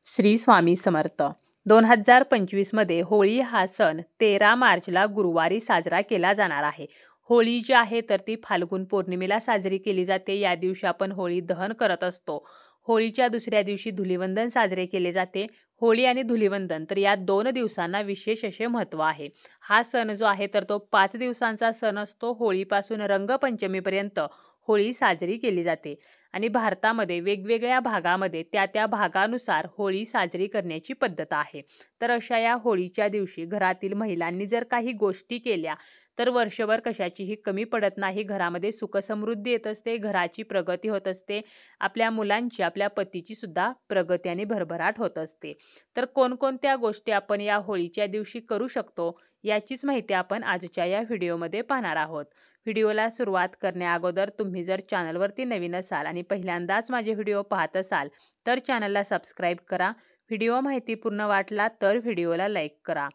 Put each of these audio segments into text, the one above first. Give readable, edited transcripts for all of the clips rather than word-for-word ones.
श्री स्वामी समर्थ. 2025मध्ये होळी हा सण 13 मार्चला गुरुवारी साजरा केला जाणार आहे. होळी जी आहे तर ती फाल्गुन पौर्णिमेला साजरी केली जाते. या दिवशी आपण होळी दहन करत असतो. होळीच्या दुसऱ्या दिवशी धुलीवंदन साजरे केले जाते. होळी आणि धुलीवंदन तर या 2 दिवसांना विशेष असे महत्त्व आहे. हा सण जो आहे तर तो 5 दिवसांचा सण असतो. होळीपासून रंगपंचमीपर्यंत होळी साजरी केली जाते आणि भारतामध्ये वेगवेगळ्या भागामध्ये त्या भागानुसार होळी साजरी करण्याची पद्धत आहे. तर अशा या होळीच्या दिवशी घरातील महिलांनी जर काही गोष्टी केल्या तर वर्षभर कशाचीही कमी पडत नाही. घरामध्ये सुखसमृद्धी येत असते, घराची प्रगती होत असते, आपल्या मुलांची, आपल्या पतीची सुद्धा प्रगती आणि भरभराट होत असते. तर कोणकोणत्या गोष्टी आपण या होळीच्या दिवशी करू शकतो याचीच माहिती आपण आजच्या या व्हिडिओमध्ये पाहणार आहोत. व्हिडिओला सुरुवात करण्याअगोदर तुम्ही जर चॅनलवरती नवीन असाल आणि पहिल्यांदाच माझे व्हिडिओ पाहत असाल तर चॅनलला सबस्क्राईब करा. व्हिडिओ माहितीपूर्ण वाटला तर व्हिडिओला लाईक करा.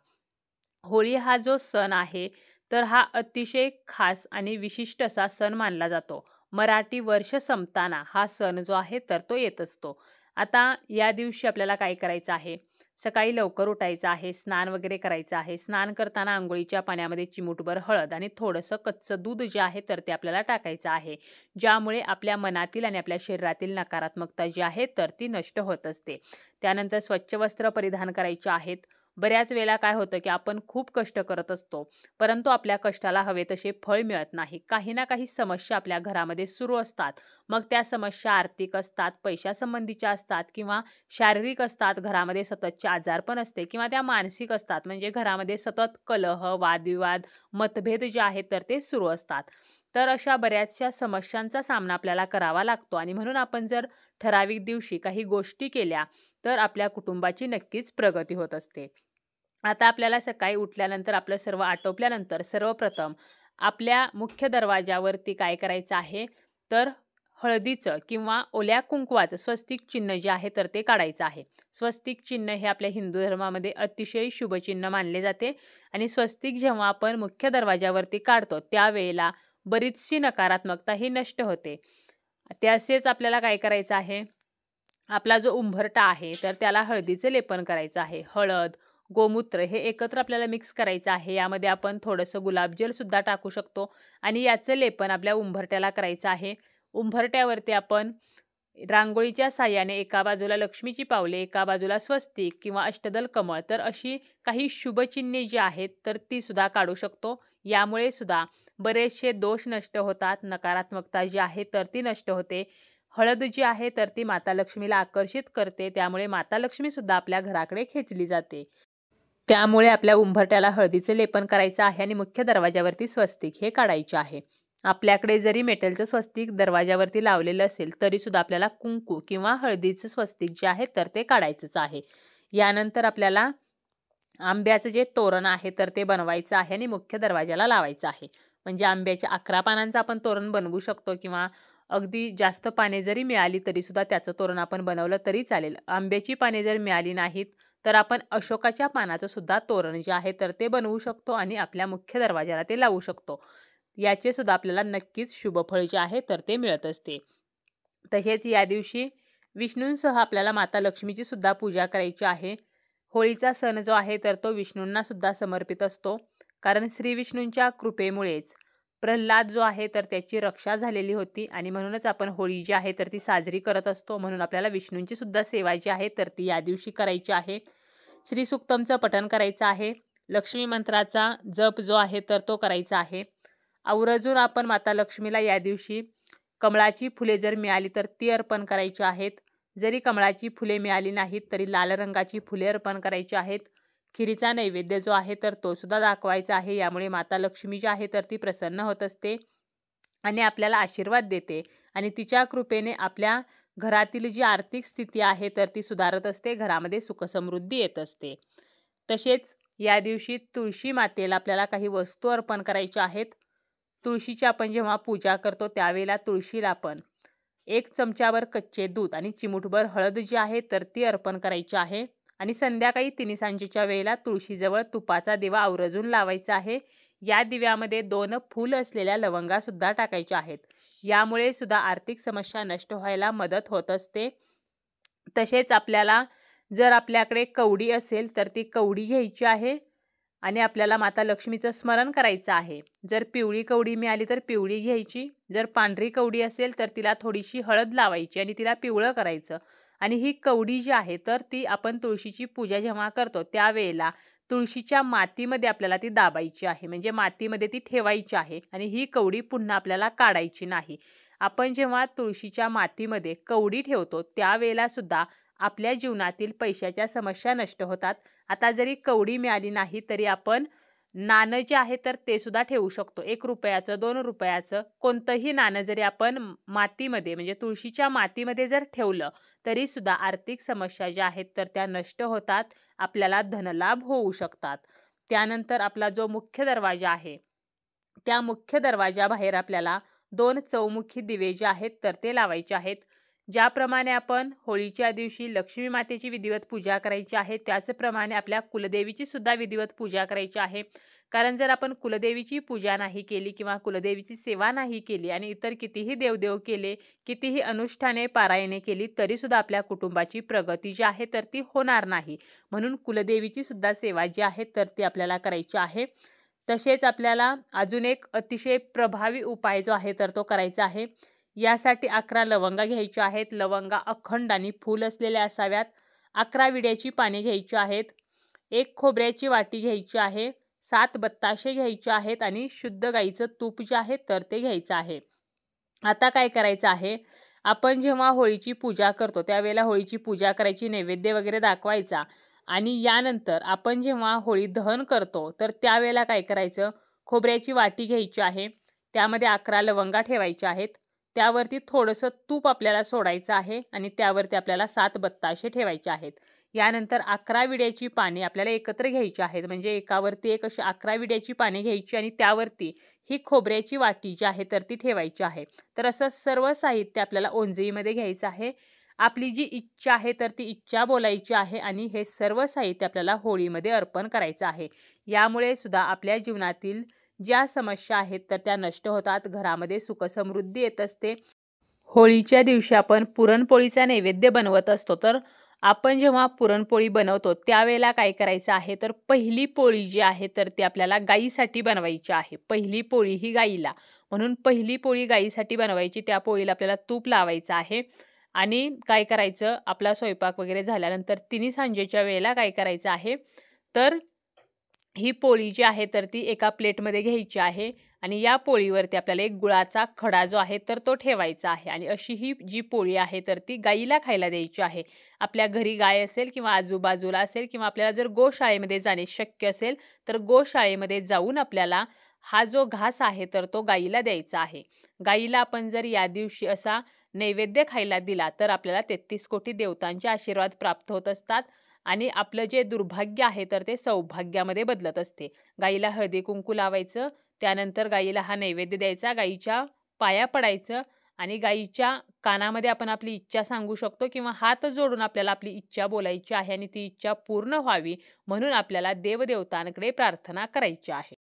होळी हा जो सण आहे तर हा अतिशय खास आणि विशिष्ट असा सण मानला जातो. मराठी वर्ष संपताना हा सण जो आहे तर तो येत असतो. आता या दिवशी आपल्याला काय करायचं आहे? सकाळी लवकर उठायचं आहे, स्नान वगैरे करायचं आहे. स्नान करताना अंघोळीच्या पाण्यामध्ये चिमूटभर हळद आणि थोडंसं कच्चं दूध जे आहे तर ते आपल्याला टाकायचं आहे, ज्यामुळे आपल्या मनातील आणि आपल्या शरीरातील नकारात्मकता जी आहे तर ती नष्ट होत असते. त्यानंतर स्वच्छ वस्त्र परिधान करायचे आहेत. बऱ्याच वेळेला काय होतं की आपण खूप कष्ट करत असतो, परंतु आपल्या कष्टाला हवे तसे फळ मिळत नाही. काही ना काही समस्या आपल्या घरामध्ये सुरू असतात. मग त्या समस्या आर्थिक असतात, पैशासंबंधीच्या असतात किंवा शारीरिक असतात. घरामध्ये सततचे आजारपण असते किंवा त्या मानसिक असतात. म्हणजे घरामध्ये सतत कलह, वादविवाद, मतभेद जे आहेत तर ते सुरू असतात. तर अशा बऱ्याचशा समस्यांचा सामना आपल्याला करावा लागतो आणि म्हणून आपण जर ठराविक दिवशी काही गोष्टी केल्या तर आपल्या कुटुंबाची नक्कीच प्रगती होत असते. आता आपल्याला सकाळी उठल्यानंतर आपलं सर्व आटोपल्यानंतर सर्वप्रथम आपल्या मुख्य दरवाजावरती काय करायचं आहे तर हळदीचं किंवा ओल्या कुंकवाचं स्वस्तिक चिन्ह जे आहे तर ते काढायचं आहे. स्वस्तिक चिन्ह हे आपल्या हिंदू धर्मामध्ये अतिशय शुभचिन्ह मानले जाते आणि स्वस्तिक जेव्हा आपण मुख्य दरवाजावरती काढतो त्यावेळेला बरीचशी नकारात्मकता ही नष्ट होते. तसेच आपल्याला काय करायचं आहे, आपला जो उंबरठा आहे तर त्याला हळदीचं लेपन करायचं आहे. हळद, गोमूत्र हे एकत्र आपल्याला मिक्स करायचं आहे. यामध्ये आपण थोडंसं गुलाबजल सुद्धा टाकू शकतो आणि याचं लेपन आपल्या उंबरठ्याला करायचं आहे. उंबरठ्यावरती आपण रांगोळीच्या साहाय्याने एका बाजूला लक्ष्मीची पावले, एका बाजूला स्वस्तिक किंवा अष्टदल कमळ तर अशी काही शुभचिन्हे जी आहेत तर ती सुद्धा काढू शकतो. यामुळे सुद्धा बरेचसे दोष नष्ट होतात, नकारात्मकता जी आहे तर ती नष्ट होते. हळद जी आहे तर ती माता लक्ष्मीला आकर्षित करते, त्यामुळे माता लक्ष्मी सुद्धा आपल्या घराकडे खेचली जाते. त्यामुळे आपल्या उंबरठ्याला हळदीचे लेपन करायचं आहे आणि मुख्य दरवाजावरती स्वस्तिक हे काढायचे आहे. आपल्याकडे जरी मेटलचं स्वस्तिक दरवाजावरती लावलेलं असेल तरी सुद्धा आपल्याला कुंकू किंवा हळदीचं स्वस्तिक जे आहे तर ते काढायचंच आहे. यानंतर आपल्याला आंब्याचं जे तोरण आहे तर ते बनवायचं आहे आणि मुख्य दरवाजाला लावायचं आहे. म्हणजे आंब्याच्या 11 पानांचं आपण तोरण बनवू शकतो किंवा अगदी जास्त पाने जरी मिळाली तरी सुद्धा त्याचं तोरण आपण बनवलं तरी चालेल. आंब्याची पाने जर मिळाली नाहीत तर आपण अशोकाच्या पानाचं सुद्धा तोरण जे आहे तर ते बनवू शकतो आणि आपल्या मुख्य दरवाजाला ते लावू शकतो. याचे सुद्धा आपल्याला नक्कीच शुभफळ जे आहे तर ते मिळत असते. तसेच या दिवशी विष्णूंसह आपल्याला माता लक्ष्मीची सुद्धा पूजा करायची आहे. होळीचा सण जो आहे तर तो विष्णूंना सुद्धा समर्पित असतो, कारण श्री विष्णूंच्या कृपेमुळेच प्रल्हाद जो आहे तर त्याची रक्षा झालेली होती आणि म्हणूनच आपण होळी जी आहे तर ती साजरी करत असतो. म्हणून आपल्याला विष्णूंची सुद्धा सेवा जी आहे तर ती या दिवशी करायची आहे. श्री सुक्तमचं पठण करायचं आहे. लक्ष्मी मंत्राचा जप जो आहे तर तो करायचा आहे. आवर्जून आपण माता लक्ष्मीला या दिवशी कमळाची फुले जर मिळाली तर ती अर्पण करायची आहेत. जरी कमळाची फुले मिळाली नाहीत तरी लाल रंगाची फुले अर्पण करायची आहेत. खिरीचा नैवेद्य जो आहे तर तो सुद्धा दाखवायचा आहे. यामुळे माता लक्ष्मी जी आहे तर ती प्रसन्न होत असते आणि आपल्याला आशीर्वाद देते आणि तिच्या कृपेने आपल्या घरातील जी आर्थिक स्थिती आहे तर ती सुधारत असते, घरामध्ये सुखसमृद्धी येत असते. तसेच या दिवशी तुळशी मातेला आपल्याला काही वस्तू अर्पण करायच्या आहेत. तुळशीची आपण जेव्हा पूजा करतो त्यावेळेला तुळशीला आपण 1 चमचाभर कच्चे दूध आणि चिमूटभर हळद जी आहे तर ती अर्पण करायची आहे आणि संध्याकाळी 3 सांजेच्या वेळेला तुळशीजवळ तुपाचा दिवा आवर्जून लावायचा आहे. या दिव्यामध्ये 2 फूल असलेल्या लवंगा सुद्धा टाकायच्या आहेत. यामुळे सुद्धा आर्थिक समस्या नष्ट व्हायला मदत होत असते. तसेच आपल्याला जर आपल्याकडे कवडी असेल तर ती कवडी घ्यायची आहे आणि आपल्याला माता लक्ष्मीचं स्मरण करायचं आहे. जर पिवळी कवडी मिळाली तर पिवळी घ्यायची. जर पांढरी कवडी असेल तर तिला थोडीशी हळद लावायची आणि तिला पिवळं करायचं. आणि ही कवडी जी आहे तर ती आपण तुळशीची पूजा जेव्हा करतो त्यावेळेला तुळशीच्या मातीमध्ये आपल्याला ती दाबायची आहे. म्हणजे मातीमध्ये ती ठेवायची आहे आणि ही कवडी पुन्हा आपल्याला काढायची नाही. आपण जेव्हा तुळशीच्या मातीमध्ये कवडी ठेवतो त्यावेळेला सुद्धा आपल्या जीवनातील पैशाच्या समस्या नष्ट होतात. आता जरी कवडी मिळाली नाही तरी आपण नाणं जे आहे तर ते सुद्धा ठेवू शकतो. 1 रुपयाचं, 2 रुपयाचं कोणतंही नाणं जरी आपण मातीमध्ये म्हणजे तुळशीच्या मातीमध्ये जर ठेवलं तरी सुद्धा आर्थिक समस्या ज्या आहेत तर त्या नष्ट होतात. आपल्याला धनलाभ होऊ शकतात. त्यानंतर आपला जो मुख्य दरवाजा आहे त्या मुख्य दरवाजाबाहेर आपल्याला 2 चौमुखी दिवे जे आहेत तर ते लावायचे आहेत. ज्याप्रमाणे आपण होळीच्या दिवशी लक्ष्मी मातेची विधिवत पूजा करायची आहे त्याचप्रमाणे आपल्या कुलदेवीची सुद्धा विधिवत पूजा करायची आहे. कारण जर आपण कुलदेवीची पूजा नाही केली किंवा कुलदेवीची सेवा नाही केली आणि इतर कितीही देवदेव केले, कितीही अनुष्ठाने पारायणे केली तरी सुद्धा आपल्या कुटुंबाची प्रगती जी आहे तर ती होणार नाही. म्हणून कुलदेवीची सुद्धा सेवा जी आहे तर ती आपल्याला करायची आहे. तसेच आपल्याला अजून एक अतिशय प्रभावी उपाय जो आहे तर तो करायचा आहे. यासाठी 11 लवंगा घ्यायच्या आहेत. लवंगा अखंड आणि फूल असलेल्या असाव्यात. 11 विड्याची पाने घ्यायची आहेत. 1 खोबऱ्याची वाटी घ्यायची आहे. 7 बत्ताशे घ्यायचे आहेत आणि शुद्ध गाईचं तूप जे आहे तर ते घ्यायचं आहे. आता काय करायचं आहे, आपण जेव्हा होळीची पूजा करतो त्यावेळेला होळीची पूजा करायची, नैवेद्य वगैरे दाखवायचा आणि यानंतर आपण जेव्हा होळी दहन करतो तर त्यावेळेला काय करायचं, खोबऱ्याची वाटी घ्यायची आहे. त्यामध्ये 11 लवंगा ठेवायच्या आहेत. त्यावरती थोडंसं तूप आपल्याला सोडायचं आहे आणि त्यावरती आपल्याला 7 बत्ताशे ठेवायचे आहेत. यानंतर 11 विड्याची पाने आपल्याला एकत्र घ्यायची आहेत. म्हणजे एकावरती एक अशी 11 विड्याची पाने घ्यायची आणि त्यावरती ही खोबऱ्याची वाटी जी आहे तर ती ठेवायची आहे. तर असं सर्व साहित्य आपल्याला ओंजळीमध्ये घ्यायचं आहे. आपली जी इच्छा आहे तर ती इच्छा बोलायची आहे आणि हे सर्व साहित्य आपल्याला होळीमध्ये अर्पण करायचं आहे. यामुळे सुद्धा आपल्या जीवनातील ज्या समस्या आहेत तर त्या नष्ट होतात. घरामध्ये सुखसमृद्धी येत असते. होळीच्या दिवशी आपण पुरणपोळीचा नैवेद्य बनवत असतो. तर आपण जेव्हा पुरणपोळी बनवतो त्यावेळेला काय करायचं आहे, तर पहिली पोळी जी आहे तर ती आपल्याला गाईसाठी बनवायची आहे. पहिली पोळी ही गाईला, म्हणून पहिली पोळी गाईसाठी बनवायची. त्या पोळीला आपल्याला तूप लावायचं आहे आणि काय करायचं, आपला स्वयंपाक वगैरे झाल्यानंतर तिन्ही सांजेच्या वेळेला काय करायचं आहे, तर ही पोळी जी आहे तर ती एका प्लेटमध्ये घ्यायची आहे आणि या पोळीवरती आपल्याला एक गुळाचा खडा जो आहे तर तो ठेवायचा आहे आणि अशी ही जी पोळी आहे तर ती गाईला खायला द्यायची आहे. आपल्या घरी गाय असेल किंवा आजूबाजूला असेल किंवा आपल्याला जर गोशाळेमध्ये जाणे शक्य असेल तर गोशाळेमध्ये जाऊन आपल्याला हा जो घास आहे तर तो गाईला द्यायचा आहे. गाईला आपण जर या दिवशी असा नैवेद्य खायला दिला तर आपल्याला 33 कोटी देवतांचे आशीर्वाद प्राप्त होत असतात आणि आपलं जे दुर्भाग्य आहे तर ते सौभाग्यामध्ये बदलत असते. गाईला हळदी कुंकू लावायचं, त्यानंतर गाईला हा नैवेद्य द्यायचा, गाईच्या पाया पडायचं आणि गाईच्या कानामध्ये आपण आपली इच्छा सांगू शकतो किंवा हात जोडून आपल्याला आपली इच्छा बोलायची आहे आणि ती इच्छा पूर्ण व्हावी म्हणून आपल्याला देवदेवतांकडे प्रार्थना करायची आहे.